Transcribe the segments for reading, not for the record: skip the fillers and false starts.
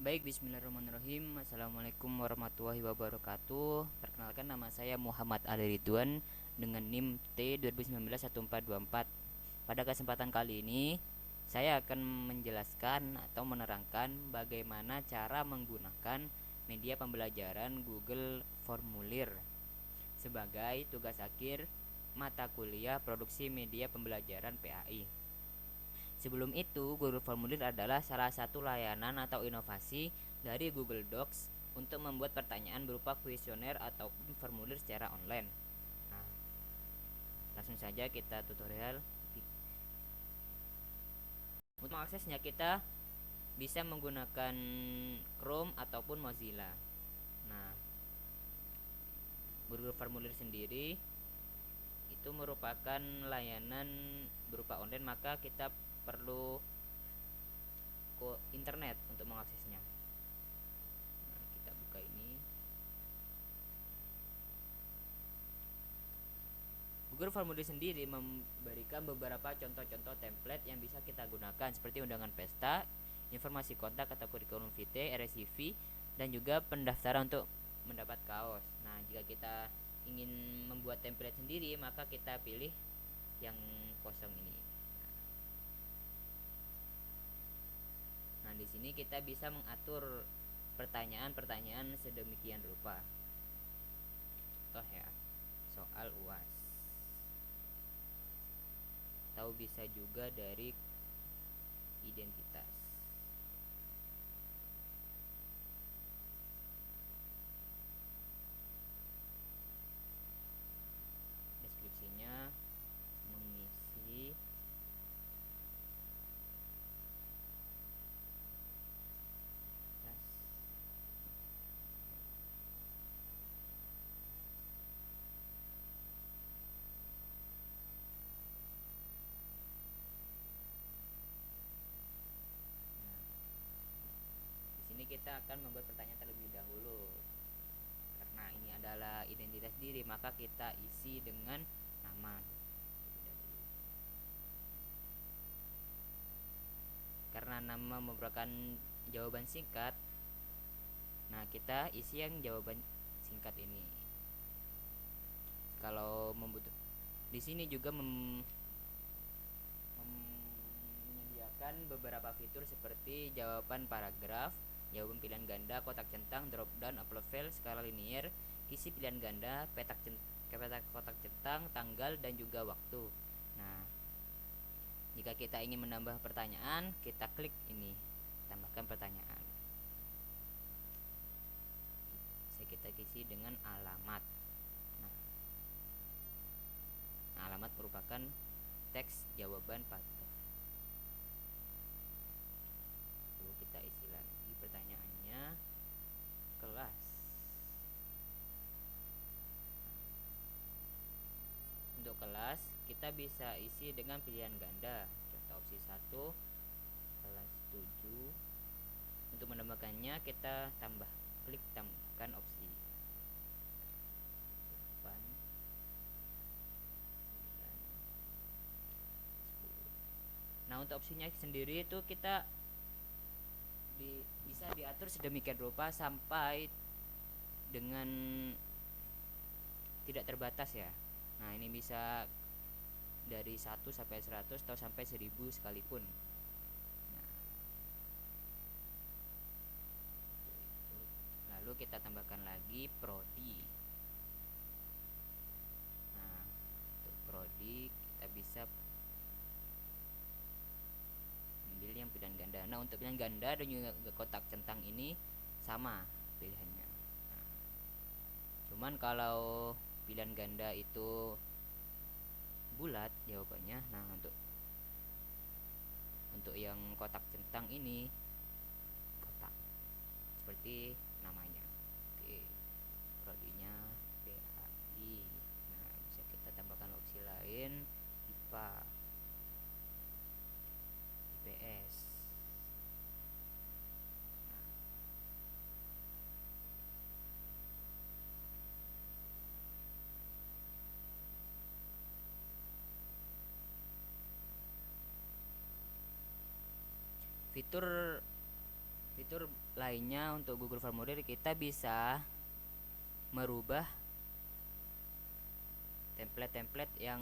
Baik, bismillahirrahmanirrahim. Assalamualaikum warahmatullahi wabarakatuh. Perkenalkan, nama saya Muhammad Ali Ridwan dengan NIM T20191424. Pada kesempatan kali ini, saya akan menjelaskan atau menerangkan bagaimana cara menggunakan media pembelajaran Google Formulir sebagai tugas akhir mata kuliah Produksi Media Pembelajaran PAI. Sebelum itu, Google Formulir adalah salah satu layanan atau inovasi dari Google Docs untuk membuat pertanyaan berupa kuesioner ataupun formulir secara online. Nah, langsung saja kita tutorial. Untuk mengaksesnya kita bisa menggunakan Chrome ataupun Mozilla. Nah, Google Formulir sendiri itu merupakan layanan berupa online, maka kita perlu ke internet untuk mengaksesnya. Nah, kita buka ini. Google Formulir sendiri memberikan beberapa contoh-contoh template yang bisa kita gunakan seperti undangan pesta, informasi kontak atau kurikulum vitae, RSCV, dan juga pendaftaran untuk mendapat kaos. Nah, jika kita ingin membuat template sendiri, maka kita pilih yang kosong ini. Nah, di sini kita bisa mengatur pertanyaan-pertanyaan sedemikian rupa. Contoh ya, soal UAS. Atau bisa juga dari identitas. Deskripsinya mengisi tas. Nah, di sini kita akan membuat pertanyaan terlebih dahulu. Karena ini adalah identitas diri, maka kita isi dengan nama. Karena nama merupakan jawaban singkat, nah kita isi yang jawaban singkat ini. Kalau membutuh, di sini juga menyediakan beberapa fitur seperti jawaban paragraf, jawaban pilihan ganda, kotak centang, drop down, upload file, skala linier, isi pilihan ganda, petak kotak centang, tanggal, dan juga waktu. Nah, jika kita ingin menambah pertanyaan, kita klik ini, tambahkan pertanyaan. Bisa kita isi dengan alamat. Nah, alamat merupakan teks jawaban paragraf. Lalu kita isi lagi pertanyaannya, kelas. Untuk kelas kita bisa isi dengan pilihan ganda. Contoh opsi 1 kelas 7. Untuk menambahkannya kita klik tambahkan opsi 8, 9, 10. Nah, untuk opsinya sendiri itu kita bisa diatur sedemikian rupa sampai dengan tidak terbatas ya. Nah, ini bisa dari 1 sampai 100 atau sampai 1000 sekalipun. Nah, lalu kita tambahkan lagi prodi. Nah, untuk prodi kita bisa ambil yang pilihan ganda. Nah, untuk pilihan ganda dan juga kotak centang ini sama pilihannya. Nah, cuman kalau pilihan ganda itu bulat jawabannya. Nah, untuk yang kotak centang ini kotak seperti namanya. Oke, prodinya PAI. Nah, bisa kita tambahkan opsi lain, IPA, IPS. Nah, fitur fitur lainnya untuk Google Formulir, kita bisa merubah template-template yang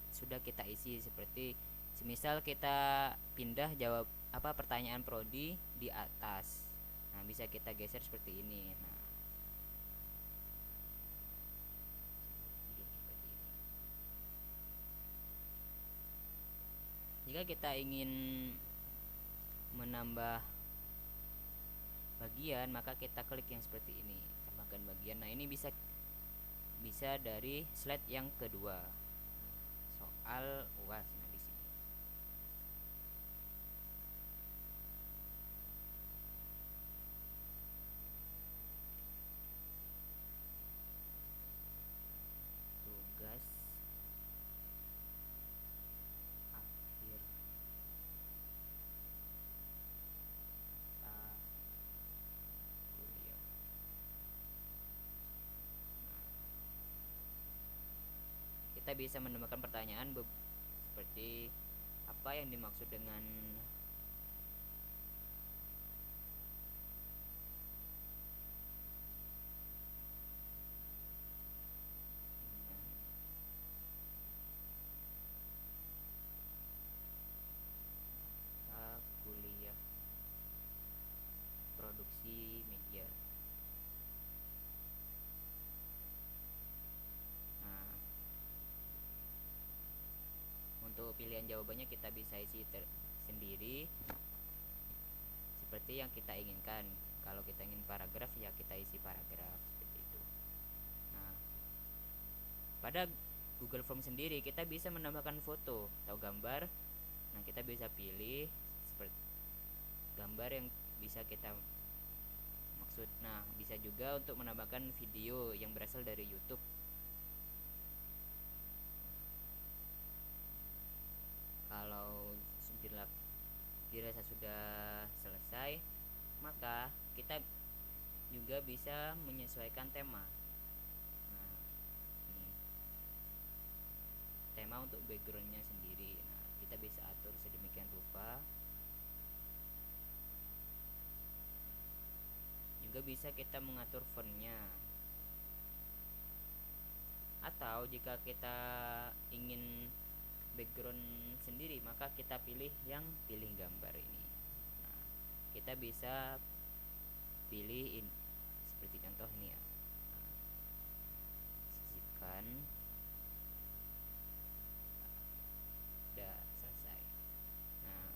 sudah kita isi, seperti semisal kita pindah jawab pertanyaan prodi di atas. Nah, bisa kita geser seperti ini. Nah, seperti ini. Jika kita ingin menambah bagian, maka kita klik yang seperti ini, tambahkan bagian. Nah, ini bisa dari slide yang kedua, soal UAS. Nah, di sini tugas akhir kuliah. Nah, kita bisa menemukan pertanyaan seperti apa yang dimaksud dengan kuliah produksi media. Nah, untuk pilihan jawabannya kita bisa isi sendiri seperti yang kita inginkan. Kalau kita ingin paragraf, ya kita isi paragraf seperti itu. Nah, pada Google Form sendiri kita bisa menambahkan foto atau gambar. Nah, kita bisa pilih seperti gambar yang bisa kita maksud. Nah, bisa juga untuk menambahkan video yang berasal dari YouTube. Kalau dirasa sudah selesai, maka kita juga bisa menyesuaikan tema. Nah, ini tema untuk backgroundnya sendiri. Nah, kita bisa atur sedemikian rupa. Juga bisa kita mengatur fontnya. Atau jika kita ingin background sendiri, maka kita pilih gambar ini. Nah, kita bisa pilih seperti contoh ini ya. Nah, sisipkan. Udah selesai. Nah,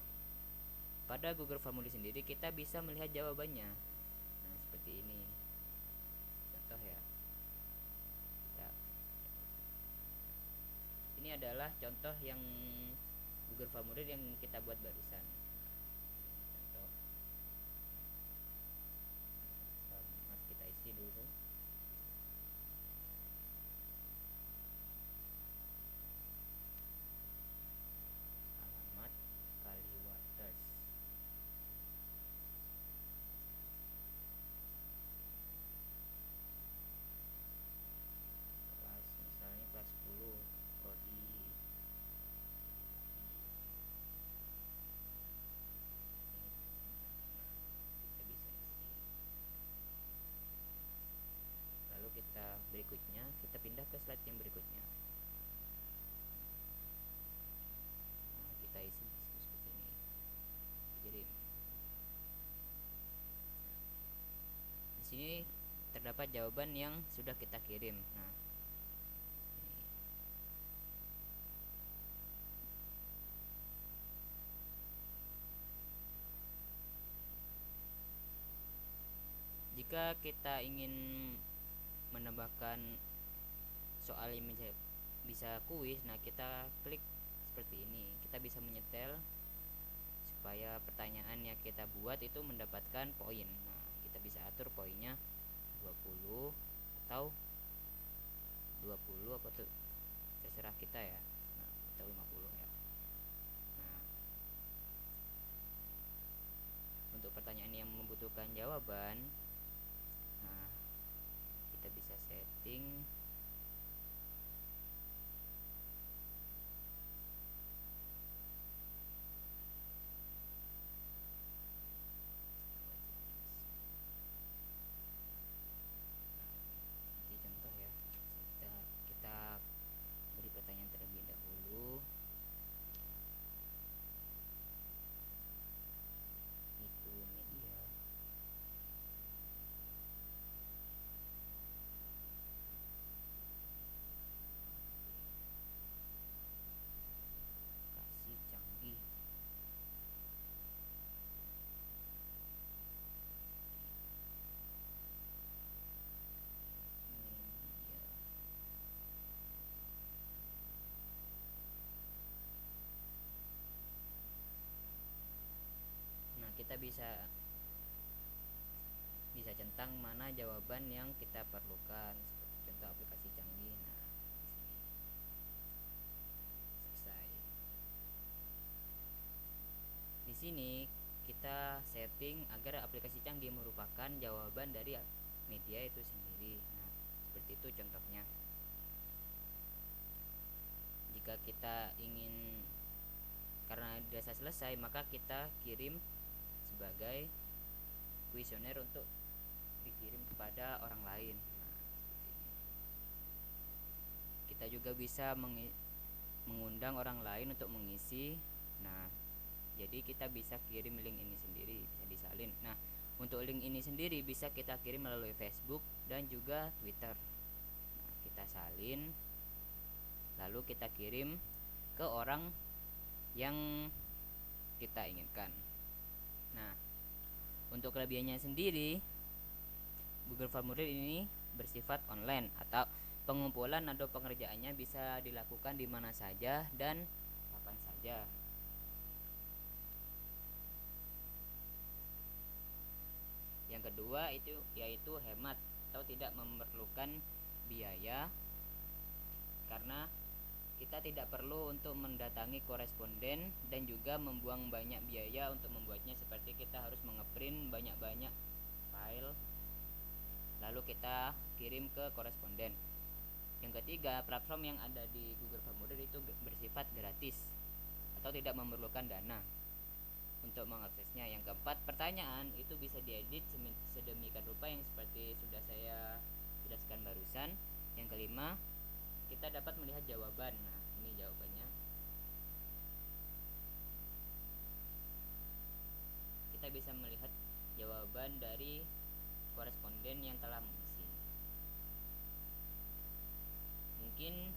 pada Google Formulir sendiri kita bisa melihat jawabannya. Nah, seperti ini contoh ya. Ini adalah contoh yang Google Formulir yang kita buat barusan. Contoh kita isi dulu. Alamat Kaliwaters. Kelas misalnya kelas 10 prodi. Kita berikutnya, kita pindah ke slide yang berikutnya. Nah, kita isi seperti ini, kirim. Di sini terdapat jawaban yang sudah kita kirim. Nah, ini. Jika kita ingin menambahkan soal yang bisa kuis, nah kita klik seperti ini. Kita bisa menyetel supaya pertanyaan yang kita buat itu mendapatkan poin. Nah, kita bisa atur poinnya 20 atau 20 apa tuh, terserah kita ya. Nah, atau 50 ya. Nah, untuk pertanyaan yang membutuhkan jawaban, nah kita bisa setting bisa centang mana jawaban yang kita perlukan, seperti contoh aplikasi canggih. Nah, di sini selesai. Di sini kita setting agar aplikasi canggih merupakan jawaban dari media itu sendiri. Nah, seperti itu contohnya. Jika kita ingin, karena dirasa selesai, maka kita kirim sebagai kuesioner untuk dikirim kepada orang lain. Nah, seperti ini. Kita juga bisa mengundang orang lain untuk mengisi. Nah, jadi kita bisa kirim link ini sendiri, bisa disalin. Nah, untuk link ini sendiri bisa kita kirim melalui Facebook dan juga Twitter. Nah, kita salin, lalu kita kirim ke orang yang kita inginkan. Nah, untuk kelebihannya sendiri, Google Formulir ini bersifat online, atau pengumpulan atau pengerjaannya bisa dilakukan di mana saja dan kapan saja. Yang kedua itu yaitu hemat atau tidak memerlukan biaya, karena kita tidak perlu untuk mendatangi koresponden dan juga membuang banyak biaya untuk membuatnya, seperti kita harus mengeprint banyak-banyak file lalu kita kirim ke koresponden. Yang ketiga, platform yang ada di Google Formulir itu bersifat gratis atau tidak memerlukan dana untuk mengaksesnya. Yang keempat, pertanyaan itu bisa diedit sedemikian rupa yang seperti sudah saya jelaskan barusan. Yang kelima, kita dapat melihat jawaban. Nah, ini jawabannya. Kita bisa melihat jawaban dari koresponden yang telah mengisi. Mungkin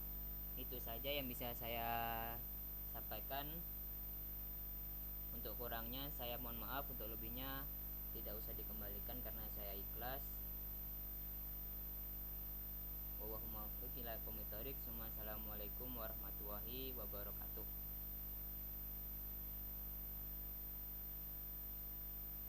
itu saja yang bisa saya sampaikan. Untuk kurangnya saya mohon maaf, untuk lebihnya tidak usah dikembalikan karena saya ikhlas. Wallahumma a'lam bishawab. Assalamualaikum warahmatullahi wabarakatuh.